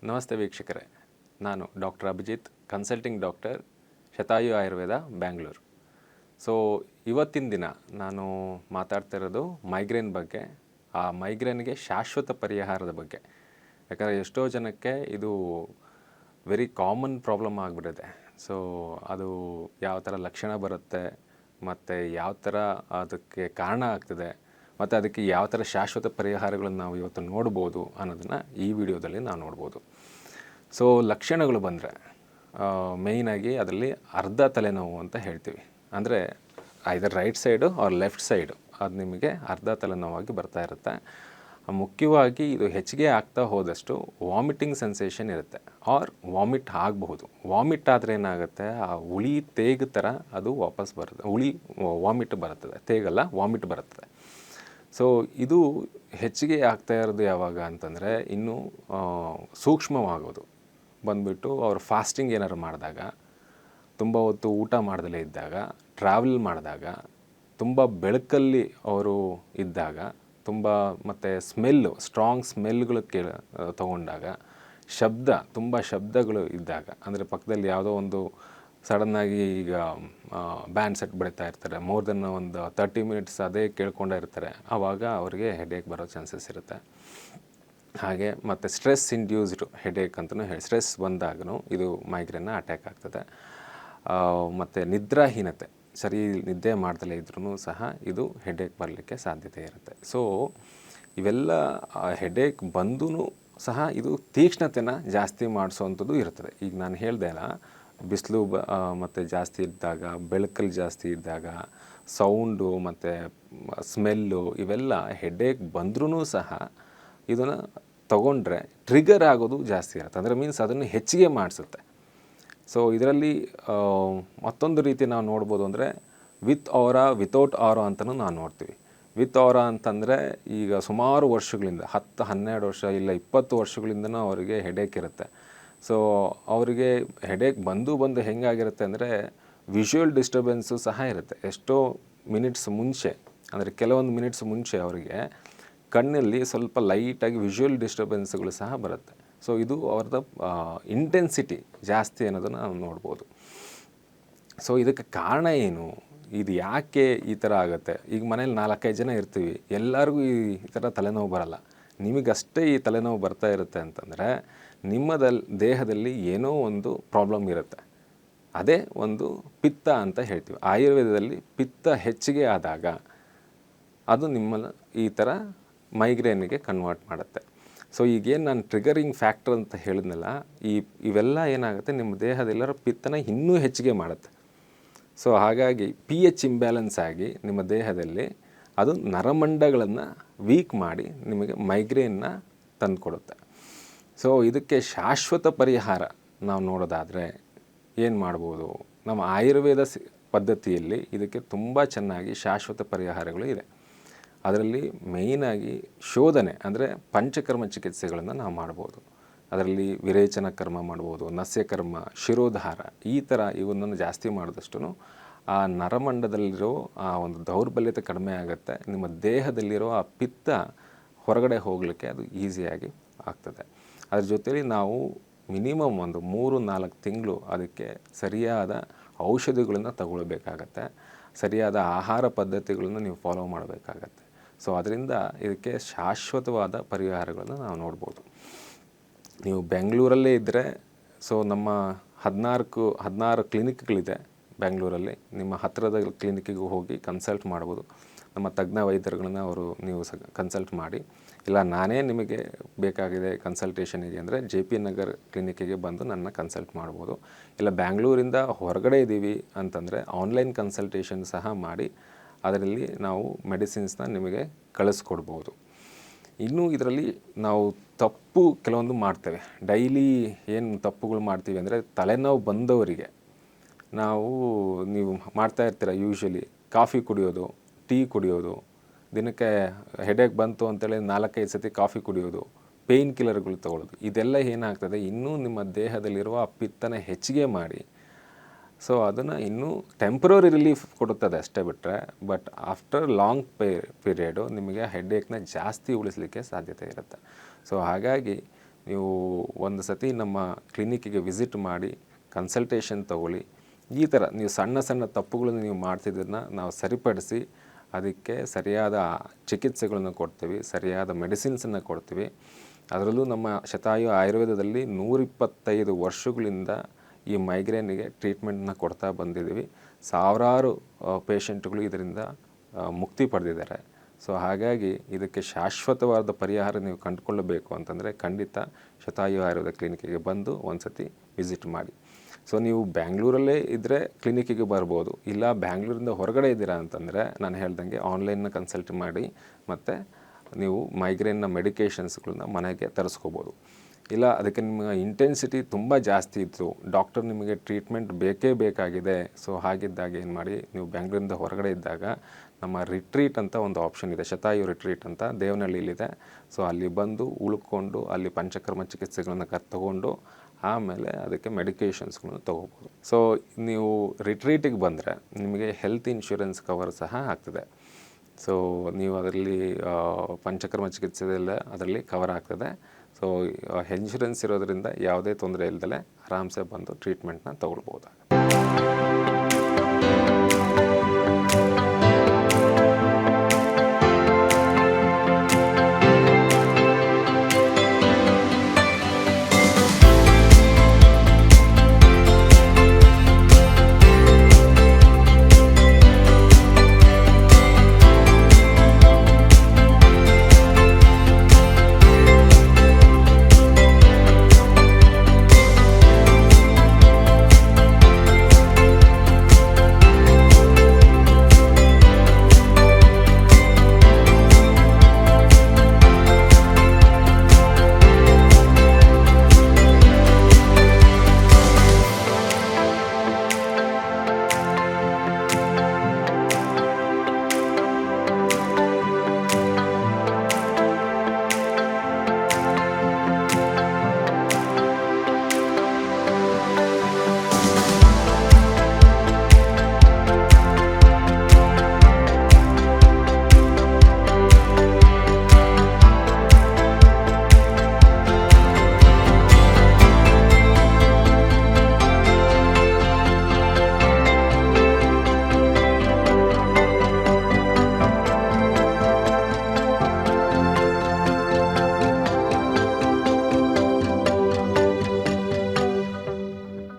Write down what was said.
ನಮಸ್ತೆ ವೀಕ್ಷಕರೇ, ನಾನು doctor Abhijit, consulting doctor, Shatayu Ayurveda, Bangalore. So ಇವತ್ತಿನ ದಿನ ನಾನು ಮಾತಾಡ್ತಾ ಇರೋದು ಮೈಗ್ರೇನ್ ಬಗ್ಗೆ, ಆ ಮೈಗ್ರೇನ್ಗೆ ಶಾಶ್ವತ ಪರಿಹಾರದ ಬಗ್ಗೆ. ಯಾಕಂದರೆ ಎಷ್ಟೋ ಜನಕ್ಕೆ ಇದು ವೆರಿ ಕಾಮನ್ ಪ್ರಾಬ್ಲಮ್ ಆಗಿಬಿಟ್ಟಿದೆ. ಸೊ ಅದು ಯಾವ ಥರ ಲಕ್ಷಣ ಬರುತ್ತೆ ಮತ್ತು ಯಾವ ಥರ ಅದಕ್ಕೆ ಕಾರಣ ಆಗ್ತದೆ ಮತ್ತು ಅದಕ್ಕೆ ಯಾವ ಥರ ಶಾಶ್ವತ ಪರಿಹಾರಗಳನ್ನು ನಾವು ಇವತ್ತು ನೋಡ್ಬೋದು ಅನ್ನೋದನ್ನು ಈ ವಿಡಿಯೋದಲ್ಲಿ ನಾವು ನೋಡ್ಬೋದು. ಸೊ ಲಕ್ಷಣಗಳು ಬಂದರೆ ಮೇಯ್ನಾಗಿ ಅದರಲ್ಲಿ ಅರ್ಧ ತಲೆನೋವು ಅಂತ ಹೇಳ್ತೀವಿ. ಅಂದರೆ either right side or left side ಅದು ನಿಮಗೆ ಅರ್ಧ ತಲೆನೋವಾಗಿ ಬರ್ತಾ ಇರುತ್ತೆ. ಮುಖ್ಯವಾಗಿ ಇದು ಹೆಚ್ಚಿಗೆ ಆಗ್ತಾ ಹೋದಷ್ಟು ವಾಮಿಟಿಂಗ್ ಸೆನ್ಸೇಷನ್ ಇರುತ್ತೆ, ಆರ್ ವಾಮಿಟ್ ಆಗಬಹುದು. ವಾಮಿಟ್ ಆದರೆ ಏನಾಗುತ್ತೆ, ಆ ಹುಳಿ ತೇಗ ಥರ ಅದು ವಾಪಸ್ ಬರುತ್ತೆ, ವಾಮಿಟ್ ಬರುತ್ತದೆ, ತೇಗಲ್ಲ ವಾಮಿಟ್ ಬರುತ್ತದೆ. ಸೊ ಇದು ಹೆಚ್ಚಿಗೆ ಆಗ್ತಾ ಇರೋದು ಯಾವಾಗ ಅಂತಂದರೆ ಇನ್ನೂ ಸೂಕ್ಷ್ಮವಾಗೋದು ಬಂದುಬಿಟ್ಟು ಅವರು ಫಾಸ್ಟಿಂಗ್ ಏನಾದ್ರು ಮಾಡಿದಾಗ, ತುಂಬ ಹೊತ್ತು ಊಟ ಮಾಡ್ದಲೇ ಇದ್ದಾಗ, ಟ್ರಾವೆಲ್ ಮಾಡಿದಾಗ, ತುಂಬ ಬೆಳಕಲ್ಲಿ ಅವರು ಇದ್ದಾಗ, ತುಂಬ ಮತ್ತು ಸ್ಟ್ರಾಂಗ್ ಸ್ಮೆಲ್ಗಳು ತೊಗೊಂಡಾಗ, ತುಂಬ ಶಬ್ದಗಳು ಇದ್ದಾಗ, ಅಂದರೆ ಪಕ್ಕದಲ್ಲಿ ಯಾವುದೋ ಒಂದು ಸಡನ್ನಾಗಿ ಈಗ ಬ್ಯಾಂಡ್ ಸೆಟ್ ಬೆಳೀತಾ ಇರ್ತಾರೆ, ಮೋರ್ ದೆನ್ ಒಂದು 30 ಮಿನಿಟ್ಸ್ ಅದೇ ಕೇಳ್ಕೊಂಡೇ ಇರ್ತಾರೆ, ಆವಾಗ ಅವರಿಗೆ ಹೆಡೇಕ್ ಬರೋ ಚಾನ್ಸಸ್ ಇರುತ್ತೆ. ಹಾಗೆ ಮತ್ತು ಸ್ಟ್ರೆಸ್ ಇಂಡ್ಯೂಸ್ಡ್ ಹೆಡೇಕ್ ಅಂತಲೂ ಸ್ಟ್ರೆಸ್ ಬಂದಾಗೂ ಇದು ಮೈಗ್ರೇನ್ನ ಅಟ್ಯಾಕ್ ಆಗ್ತದೆ. ಮತ್ತು ನಿದ್ರಾಹೀನತೆ, ಸರಿ ನಿದ್ದೆ ಮಾಡ್ದಲೇ ಇದ್ರೂ ಸಹ ಇದು ಹೆಡೇಕ್ ಬರಲಿಕ್ಕೆ ಸಾಧ್ಯತೆ ಇರುತ್ತೆ. ಸೊ ಇವೆಲ್ಲ ಹೆಡೇಕ್ ಬಂದೂ ಸಹ ಇದು ತೀಕ್ಷ್ಣತೆನ ಜಾಸ್ತಿ ಮಾಡಿಸೋವಂಥದ್ದು ಇರ್ತದೆ. ಈಗ ನಾನು ಹೇಳ್ದೆ ಅಲ್ಲ, ಬಿಸಿಲು ಮತ್ತು ಜಾಸ್ತಿ ಇದ್ದಾಗ, ಬೆಳಕಲ್ಲಿ ಜಾಸ್ತಿ ಇದ್ದಾಗ, ಸೌಂಡು ಮತ್ತು ಸ್ಮೆಲ್ಲು ಇವೆಲ್ಲ ಹೆಡೇಕ್ ಬಂದ್ರೂ ಸಹ ಇದನ್ನು ತಗೊಂಡ್ರೆ ಟ್ರಿಗರ್ ಆಗೋದು ಜಾಸ್ತಿ ಇರುತ್ತೆ. ಅಂದರೆ ಮೀನ್ಸ್ ಅದನ್ನು ಹೆಚ್ಚಿಗೆ ಮಾಡಿಸುತ್ತೆ. ಸೊ ಇದರಲ್ಲಿ ಮತ್ತೊಂದು ರೀತಿ ನಾವು ನೋಡ್ಬೋದು ಅಂದರೆ ವಿತ್ ಆರಾ ವಿತೌಟ್ ಆರಾ ಅಂತಲೂ ನಾವು ನೋಡ್ತೀವಿ. ವಿತ್ ಆರಾ ಅಂತಂದರೆ ಈಗ ಸುಮಾರು ವರ್ಷಗಳಿಂದ 10-12 ವರ್ಷ ಇಲ್ಲ 20 ವರ್ಷಗಳಿಂದನೂ ಅವರಿಗೆ ಹೆಡೇಕ್ ಇರುತ್ತೆ. ಸೊ ಅವರಿಗೆ ಹೆಡೇಕ್ ಬಂದು ಹೆಂಗಾಗಿರುತ್ತೆ ಅಂದರೆ ವಿಷುವಲ್ ಡಿಸ್ಟರ್ಬೆನ್ಸು ಸಹ ಇರುತ್ತೆ. ಎಷ್ಟೋ ಮಿನಿಟ್ಸ್ ಮುಂಚೆ, ಅಂದರೆ ಕೆಲವೊಂದು ಮಿನಿಟ್ಸ್ ಮುಂಚೆ ಅವರಿಗೆ ಕಣ್ಣಲ್ಲಿ ಸ್ವಲ್ಪ ಲೈಟಾಗಿ ವಿಷುವಲ್ ಡಿಸ್ಟರ್ಬೆನ್ಸ್ಗಳು ಸಹ ಬರುತ್ತೆ. ಸೊ ಇದು ಅವ್ರದ್ದು ಇಂಟೆನ್ಸಿಟಿ ಜಾಸ್ತಿ ಅನ್ನೋದನ್ನು ನಾವು ನೋಡ್ಬೋದು. ಸೊ ಇದಕ್ಕೆ ಕಾರಣ ಏನು, ಇದು ಯಾಕೆ ಈ ಥರ ಆಗುತ್ತೆ? ಈಗ ಮನೇಲಿ 4-5 ಜನ ಇರ್ತೀವಿ, ಎಲ್ಲರಿಗೂ ಈ ಥರ ತಲೆನೋವು ಬರಲ್ಲ, ನಿಮಗಷ್ಟೇ ಈ ತಲೆನೋವು ಬರ್ತಾ ಇರುತ್ತೆ ಅಂತಂದರೆ ದೇಹದಲ್ಲಿ ಏನೋ ಒಂದು ಪ್ರಾಬ್ಲಮ್ ಇರುತ್ತೆ. ಅದೇ ಒಂದು ಪಿತ್ತ ಅಂತ ಹೇಳ್ತೀವಿ. ಆಯುರ್ವೇದದಲ್ಲಿ ಪಿತ್ತ ಹೆಚ್ಚಿಗೆ ಆದಾಗ ಅದು ನಿಮ್ಮನ್ನು ಈ ಥರ ಮೈಗ್ರೇನಿಗೆ ಕನ್ವರ್ಟ್ ಮಾಡುತ್ತೆ. ಸೊ ಈಗೇನು ನಾನು ಟ್ರಿಗರಿಂಗ್ ಫ್ಯಾಕ್ಟರ್ ಅಂತ ಹೇಳಿದ್ನಲ್ಲ, ಇವೆಲ್ಲ ಏನಾಗುತ್ತೆ, ನಿಮ್ಮ ದೇಹದಲ್ಲಿರೋ ಪಿತ್ತನ ಇನ್ನೂ ಹೆಚ್ಚಿಗೆ ಮಾಡುತ್ತೆ. ಸೊ ಹಾಗಾಗಿ pH ಇಂಬ್ಯಾಲೆನ್ಸ್ ಆಗಿ ನಿಮ್ಮ ದೇಹದಲ್ಲಿ ಅದು ನರಮಂಡಗಳನ್ನು ವೀಕ್ ಮಾಡಿ ನಿಮಗೆ ಮೈಗ್ರೇನ್ನ ತಂದುಕೊಡುತ್ತೆ. ಸೊ ಇದಕ್ಕೆ ಶಾಶ್ವತ ಪರಿಹಾರ ನಾವು ನೋಡೋದಾದರೆ ಏನು ಮಾಡ್ಬೋದು? ನಮ್ಮ ಆಯುರ್ವೇದ ಪದ್ಧತಿಯಲ್ಲಿ ಇದಕ್ಕೆ ತುಂಬ ಚೆನ್ನಾಗಿ ಶಾಶ್ವತ ಪರಿಹಾರಗಳು ಇದೆ. ಅದರಲ್ಲಿ ಮೇಯ್ನಾಗಿ ಶೋಧನೆ, ಅಂದರೆ ಪಂಚಕರ್ಮ ಚಿಕಿತ್ಸೆಗಳನ್ನು ನಾವು ಮಾಡ್ಬೋದು. ಅದರಲ್ಲಿ ವಿರೇಚನ ಕರ್ಮ ಮಾಡ್ಬೋದು, ನಸ್ಯಕರ್ಮ, ಶಿರೋಧಾರ, ಈ ಥರ ಇವನ್ನನ್ನು ಜಾಸ್ತಿ ಮಾಡಿದಷ್ಟು ಆ ನರಮಂಡದಲ್ಲಿರೋ ಆ ಒಂದು ದೌರ್ಬಲ್ಯತೆ ಕಡಿಮೆ ಆಗುತ್ತೆ. ನಿಮ್ಮ ದೇಹದಲ್ಲಿರೋ ಆ ಪಿತ್ತ ಹೊರಗಡೆ ಹೋಗಲಿಕ್ಕೆ ಅದು ಈಸಿಯಾಗಿ ಆಗ್ತದೆ. ಅದ್ರ ಜೊತೆಲಿ ನಾವು ಮಿನಿಮಮ್ ಒಂದು 3-4 ತಿಂಗಳು ಅದಕ್ಕೆ ಸರಿಯಾದ ಔಷಧಿಗಳನ್ನು ತಗೊಳ್ಬೇಕಾಗತ್ತೆ, ಸರಿಯಾದ ಆಹಾರ ಪದ್ಧತಿಗಳನ್ನು ನೀವು ಫಾಲೋ ಮಾಡಬೇಕಾಗತ್ತೆ. ಸೊ ಅದರಿಂದ ಇದಕ್ಕೆ ಶಾಶ್ವತವಾದ ಪರಿಹಾರಗಳನ್ನು ನಾವು ನೋಡ್ಬೋದು. ನೀವು ಬೆಂಗಳೂರಲ್ಲೇ ಇದ್ದರೆ, ಸೊ ನಮ್ಮ 16 ಕ್ಲಿನಿಕ್ಗಳಿದೆ ಬೆಂಗಳೂರಲ್ಲಿ. ನಿಮ್ಮ ಹತ್ತಿರದ ಕ್ಲಿನಿಕ್ಕಿಗೆ ಹೋಗಿ ಕನ್ಸಲ್ಟ್ ಮಾಡ್ಬೋದು. ನಮ್ಮ ತಜ್ಞ ವೈದ್ಯರುಗಳನ್ನ ನೀವು ಕನ್ಸಲ್ಟ್ ಮಾಡಿ, ಇಲ್ಲ ನಾನೇ ನಿಮಗೆ ಬೇಕಾಗಿದೆ ಕನ್ಸಲ್ಟೇಷನಿಗೆ ಅಂದರೆ JP ನಗರ್ ಕ್ಲಿನಿಕ್ಕಿಗೆ ಬಂದು ನನ್ನ ಕನ್ಸಲ್ಟ್ ಮಾಡ್ಬೋದು. ಇಲ್ಲ ಬ್ಯಾಂಗ್ಳೂರಿಂದ ಹೊರಗಡೆ ಇದ್ದೀವಿ ಅಂತಂದರೆ ಆನ್ಲೈನ್ ಕನ್ಸಲ್ಟೇಷನ್ ಸಹ ಮಾಡಿ ಅದರಲ್ಲಿ ನಾವು ಮೆಡಿಸಿನ್ಸ್ನ ನಿಮಗೆ ಕಳಿಸ್ಕೊಡ್ಬೋದು. ಇನ್ನೂ ಇದರಲ್ಲಿ ನಾವು ತಪ್ಪು ಕೆಲವೊಂದು ಮಾಡ್ತೇವೆ. ಡೈಲಿ ಏನು ತಪ್ಪುಗಳು ಮಾಡ್ತೀವಿ ಅಂದರೆ, ತಲೆನೋವು ಬಂದವರಿಗೆ ನೀವು ಮಾಡ್ತಾ ಇರ್ತೀರ ಯೂಶ್ವಲಿ ಕಾಫಿ ಕುಡಿಯೋದು, ಟೀ ಕುಡಿಯೋದು, ದಿನಕ್ಕೆ ಹೆಡೇಕ್ ಬಂತು ಅಂತೇಳಿ 4-5 ಸತಿ ಕಾಫಿ ಕುಡಿಯೋದು, ಪೇಯ್ನ್ ಕಿಲ್ಲರ್ಗಳು ತಗೊಳ್ಳೋದು, ಇದೆಲ್ಲ ಏನಾಗ್ತದೆ, ಇನ್ನೂ ನಿಮ್ಮ ದೇಹದಲ್ಲಿರುವ ಆ ಪಿತ್ತನ ಹೆಚ್ಚಿಗೆ ಮಾಡಿ, ಸೊ ಅದನ್ನು ಇನ್ನೂ ಟೆಂಪ್ರರಿ ರಿಲೀಫ್ ಕೊಡುತ್ತದೆ ಅಷ್ಟೇ ಬಿಟ್ಟರೆ, ಬಟ್ ಆಫ್ಟರ್ ಲಾಂಗ್ ಪೀರಿಯಡು ನಿಮಗೆ ಹೆಡ್ಏಕ್ನ ಜಾಸ್ತಿ ಉಳಿಸಲಿಕ್ಕೆ ಸಾಧ್ಯತೆ ಇರುತ್ತೆ. ಸೊ ಹಾಗಾಗಿ ನೀವು ಒಂದು ಸತಿ ನಮ್ಮ ಕ್ಲಿನಿಕ್ಕಿಗೆ ವಿಸಿಟ್ ಮಾಡಿ ಕನ್ಸಲ್ಟೇಷನ್ ತೊಗೊಳ್ಳಿ. ಈ ಥರ ನೀವು ಸಣ್ಣ ಸಣ್ಣ ತಪ್ಪುಗಳನ್ನು ನೀವು ಮಾಡ್ತಿದ್ದನ್ನು ನಾವು ಸರಿಪಡಿಸಿ ಅದಕ್ಕೆ ಸರಿಯಾದ ಚಿಕಿತ್ಸೆಗಳನ್ನು ಕೊಡ್ತೀವಿ, ಸರಿಯಾದ ಮೆಡಿಸಿನ್ಸನ್ನು ಕೊಡ್ತೀವಿ. ಅದರಲ್ಲೂ ನಮ್ಮ ಶತಾಯು ಆಯುರ್ವೇದದಲ್ಲಿ 125 ವರ್ಷಗಳಿಂದ ಈ ಮೈಗ್ರೇನಿಗೆ ಟ್ರೀಟ್ಮೆಂಟನ್ನ ಕೊಡ್ತಾ ಬಂದಿದ್ದೀವಿ. ಸಾವಿರಾರು ಪೇಷಂಟ್ಗಳು ಇದರಿಂದ ಮುಕ್ತಿ ಪಡೆದಿದ್ದಾರೆ. ಸೊ ಹಾಗಾಗಿ ಇದಕ್ಕೆ ಶಾಶ್ವತವಾದ ಪರಿಹಾರ ನೀವು ಕಂಡುಕೊಳ್ಳಬೇಕು ಅಂತಂದರೆ ಖಂಡಿತ ಶತಾಯು ಆಯುರ್ವೇದ ಕ್ಲಿನಿಕ್ಕಿಗೆ ಬಂದು ಒಂದು ಸತಿ ವಿಸಿಟ್ ಮಾಡಿ. ಸೊ ನೀವು ಬ್ಯಾಂಗ್ಳೂರಲ್ಲೇ ಇದ್ದರೆ ಕ್ಲಿನಿಕ್ಕಿಗೆ ಬರ್ಬೋದು, ಇಲ್ಲ ಬ್ಯಾಂಗ್ಳೂರಿಂದ ಹೊರಗಡೆ ಇದ್ದೀರಾ ಅಂತಂದರೆ ನಾನು ಹೇಳ್ದಂಗೆ ಆನ್ಲೈನ್ನ ಕನ್ಸಲ್ಟ್ ಮಾಡಿ ಮತ್ತು ನೀವು ಮೈಗ್ರೇನ್ನ ಮೆಡಿಕೇಷನ್ಸ್ಗಳನ್ನ ಮನೆಗೆ ತರಿಸ್ಕೋಬೋದು. ಇಲ್ಲ ಅದಕ್ಕೆ ನಿಮ್ಮ ಇಂಟೆನ್ಸಿಟಿ ತುಂಬ ಜಾಸ್ತಿ ಇತ್ತು, ಡಾಕ್ಟರ್ ನಿಮಗೆ ಟ್ರೀಟ್ಮೆಂಟ್ ಬೇಕೇ ಬೇಕಾಗಿದೆ, ಸೊ ಹಾಗಿದ್ದಾಗ ಏನು ಮಾಡಿ, ನೀವು ಬ್ಯಾಂಗ್ಳೂರಿಂದ ಹೊರಗಡೆ ಇದ್ದಾಗ ನಮ್ಮ ರಿಟ್ರೀಟ್ ಅಂತ ಒಂದು ಆಪ್ಷನ್ ಇದೆ, ಶತಾಯು ರಿಟ್ರೀಟ್ ಅಂತ ದೇವನಹಳ್ಳಿಲಿದೆ. ಸೊ ಅಲ್ಲಿ ಬಂದು ಉಳ್ಕೊಂಡು ಅಲ್ಲಿ ಪಂಚಕರ್ಮ ಚಿಕಿತ್ಸೆಗಳನ್ನು ತಗೊಂಡು ಆಮೇಲೆ ಅದಕ್ಕೆ ಮೆಡಿಕೇಷನ್ಸ್ಗಳನ್ನು ತೊಗೋಬೋದು. ಸೊ ನೀವು ರಿಟ್ರೀಟಿಗೆ ಬಂದರೆ ನಿಮಗೆ ಹೆಲ್ತ್ ಇನ್ಶೂರೆನ್ಸ್ ಕವರ್ ಸಹ ಆಗ್ತದೆ. ಸೊ ನೀವು ಅದರಲ್ಲಿ ಪಂಚಕರ್ಮ ಚಿಕಿತ್ಸೆ ಎಲ್ಲ ಅದರಲ್ಲಿ ಕವರ್ ಆಗ್ತದೆ. ಸೊ ಇನ್ಶೂರೆನ್ಸ್ ಇರೋದರಿಂದ ಯಾವುದೇ ತೊಂದರೆ ಇಲ್ಲದೆ ಆರಾಮ್ಸೆ ಬಂದು ಟ್ರೀಟ್ಮೆಂಟ್ನ ತೊಗೊಳ್ಬೋದಾಗುತ್ತೆ.